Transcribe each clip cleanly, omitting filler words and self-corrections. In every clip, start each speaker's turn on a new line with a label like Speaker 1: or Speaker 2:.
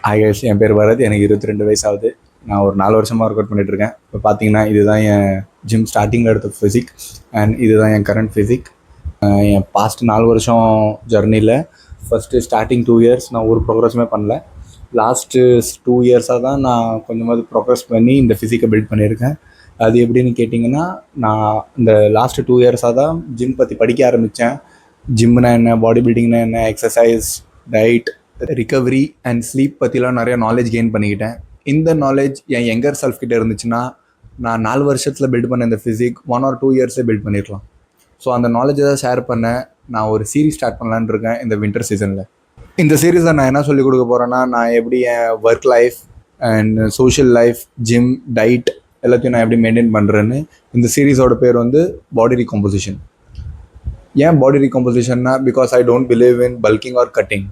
Speaker 1: Hi guys, என் பேர் பரத். எனக்கு 22 வயசு ஆகுது. நான் ஒரு 4 வருஷமாக ஒர்க் அவுட் பண்ணிகிட்ருக்கேன். இப்போ பார்த்தீங்கன்னா இதுதான் என் ஜிம் ஸ்டார்டிங்கில் எடுத்த ஃபிசிக் அண்ட் இதுதான் என் கரண்ட் ஃபிசிக். என் பாஸ்ட் 4 வருஷம் ஜர்னியில் ஃபஸ்ட்டு ஸ்டார்டிங் 2 இயர்ஸ் நான் ஒரு ப்ரோக்ரஸுமே பண்ணல. லாஸ்ட்டு 2 இயர்ஸாக தான் நான் கொஞ்சமாவது ப்ரோக்ரஸ் பண்ணி இந்த ஃபிசிக்கை பில்ட் பண்ணியிருக்கேன். அது எப்படின்னு கேட்டிங்கன்னா, நான் இந்த லாஸ்ட்டு 2 இயர்ஸாக தான் ஜிம் பற்றி படிக்க ஆரம்பித்தேன். ஜிம்னா என்ன, பாடி பில்டிங்னா என்ன, exercise, diet, recovery and sleep பற்றிலாம் நிறைய நாலேஜ் கெயின் பண்ணிக்கிட்டேன். இந்த நாலேஜ் என் யங்கர் செல்ஃப் கிட்டே இருந்துச்சுன்னா நான் 4 வருஷத்தில் பில்ட் பண்ண இந்த ஃபிசிக் 1 or 2 இயர்ஸில் பில்ட் பண்ணிடலாம். ஸோ அந்த நாலேஜை தான் ஷேர் பண்ண நான் ஒரு சீரீஸ் ஸ்டார்ட் பண்ணலான்னு இருக்கேன் இந்த வின்டர் சீசனில். இந்த சீரீஸில் நான் என்ன சொல்லிக் கொடுக்க போகிறேன்னா, நான் எப்படி என் work life and social life, gym, diet எல்லாத்தையும் நான் எப்படி மெயின்டைன் பண்ணுறேன்னு. இந்த சீரீஸோட பேர் வந்து பாடி ரீகம்போசிஷன். ஏன் பாடி ரீகம்போசிஷன்னா, because I don't believe in bulking or cutting.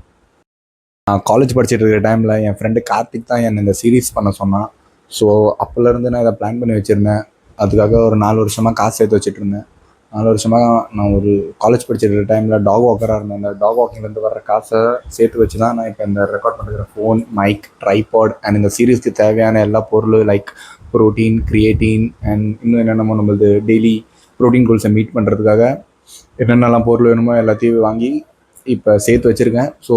Speaker 1: நான் காலேஜ் படிச்சுட்டு இருக்கிற டைமில் என் ஃப்ரெண்டு கார்த்திக் தான் என்னை இந்த சீரீஸ் பண்ண சொன்னான். ஸோ அப்போலேருந்து நான் இதை பிளான் பண்ணி வச்சுருந்தேன். அதுக்காக ஒரு 4 வருஷமாக காசு சேர்த்து வச்சுட்டு இருந்தேன். 4 வருஷமாக நான் ஒரு காலேஜ் படிச்சுட்டு இருக்கிற டைமில் டாக் வாக்கராக இருந்தேன். அந்த டாக் வாக்கிங்லேருந்து வர காசை சேர்த்து வச்சு தான் நான் இப்போ இந்த ரெக்கார்ட் பண்ணுற ஃபோன், மைக், ட்ரைபாட் அண்ட் இந்த சீரீஸ்க்கு தேவையான எல்லா பொருளும் லைக் ப்ரோட்டீன், கிரியேட்டின் அண்ட் இன்னும் என்னென்னமோ நம்மளது டெய்லி ப்ரோட்டீன் கோல்ஸை மீட் பண்ணுறதுக்காக என்னென்னலாம் பொருள் வேணுமோ எல்லாத்தையும் வாங்கி இப்போ சேர்த்து வச்சுருக்கேன். ஸோ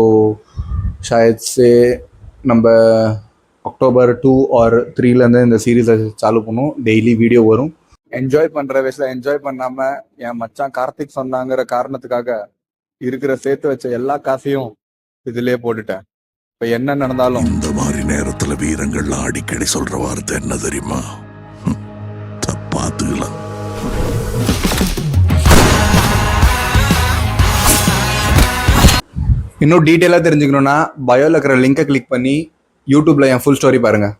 Speaker 1: ஷாயத்ஸே நம்ம October 2 or 3 இந்த சீரீஸை சாலு பண்ணும். டெய்லி வீடியோ வரும். என்ஜாய் பண்ணுற வயசில் என்ஜாய் பண்ணாமல் என் மச்சான் கார்த்திக் சொன்னாங்கிற காரணத்துக்காக இருக்கிற சேர்த்து வச்ச எல்லா காசையும் இதிலே போட்டுட்டேன். இப்போ என்ன நடந்தாலும்
Speaker 2: இந்த மாதிரி நேரத்தில் வீரங்கள்லாம் அடிக்கடி சொல்கிற வார்த்தை என்ன தெரியுமா? பார்த்துக்கலாம்.
Speaker 1: இன்னும் டீட்டெயிலாக தெரிஞ்சுக்கணுன்னா பயோவில் இருக்கிற லிங்கை கிளிக் பண்ணி யூடியூப்பில் என் ஃபுல் ஸ்டோரி பாருங்கள்.